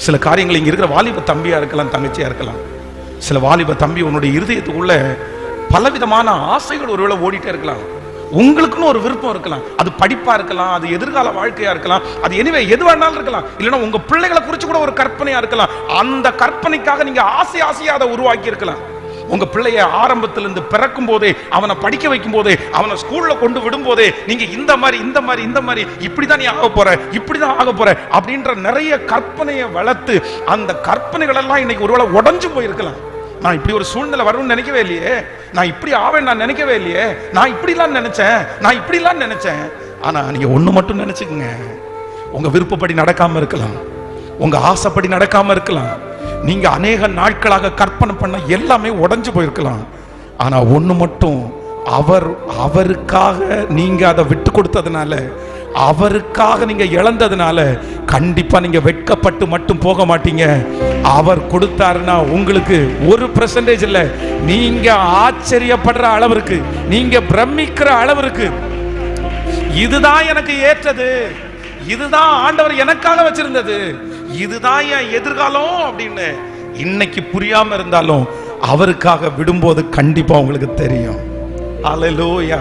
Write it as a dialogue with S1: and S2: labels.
S1: சில காரியங்கள் இங்க இருக்கிற வாலிப தம்பியா இருக்கலாம், தங்கச்சியா இருக்கலாம். சில வாலிப தம்பி உன்னுடைய இருதயத்துக்குள்ள பலவிதமான ஆசைகள் ஒருவேளை ஓடிட்டே இருக்கலாம். உங்களுக்குன்னு ஒரு விருப்பம் இருக்கலாம். அது படிப்பா இருக்கலாம், அது எதிர்கால வாழ்க்கையா இருக்கலாம், அது எனிவே எது வேணாலும் இருக்கலாம். இல்லைன்னா உங்க பிள்ளைகளை குறிச்சு கூட ஒரு கற்பனையா இருக்கலாம். அந்த கற்பனைக்காக நீங்க ஆசையா அதை உருவாக்கி இருக்கலாம். உங்க பிள்ளைய ஆரம்பத்திலிருந்து பிறக்கும் போதே, அவனை படிக்க வைக்கும் போதே, அவனை ஸ்கூல்ல கொண்டு விடும் போதே, நீங்க இந்த மாதிரி இப்படிதான் நீ ஆக போற, இப்படிதான் ஆக போற அப்படின்ற நிறைய கற்பனையை வளர்த்து அந்த கற்பனைகள் எல்லாம் இன்னைக்கு ஒருவேளை உடைஞ்சு போயிருக்கலாம். நான் இப்படி ஒரு சூழ்நிலை வரும்னு நினைக்கவே இல்லையே, நான் இப்படி ஆவேன் நான் நினைக்கவே இல்லையே, நான் இப்படிலாம் நினைச்சேன். ஆனா நீங்க ஒண்ணு மட்டும் நினைச்சுக்குங்க, உங்க விருப்பப்படி நடக்காம இருக்கலாம், உங்க ஆசைப்படி நடக்காம இருக்கலாம். நீங்க அநேக நாட்களாக கற்பனை பண்ண எல்லாமே உடைஞ்சு போயிருக்கலாம். ஆனா ஒண்ணு மட்டும், அவருக்காக நீங்க அதை விட்டு கொடுத்ததுனால, அவருக்காக நீங்க இழந்ததுனால கண்டிப்பா நீங்க வெட்கப்பட்டு மட்டும் போக மாட்டீங்க. அவர் கொடுத்தாருன்னா உங்களுக்கு 1% இல்ல, நீங்க ஆச்சரியப்படுற அளவிற்கு, நீங்க பிரமிக்கிற அளவிற்கு, இதுதான் எனக்கு ஏற்றது, இதுதான் ஆண்டவர் எனக்காக வச்சிருந்தது, இதுதான் என் எதிர்காலம் அப்படின்னு இன்னைக்கு புரியாம இருந்தாலும் அவருக்காக விடும்போது கண்டிப்பா உங்களுக்கு தெரியும். அல்லேலூயா.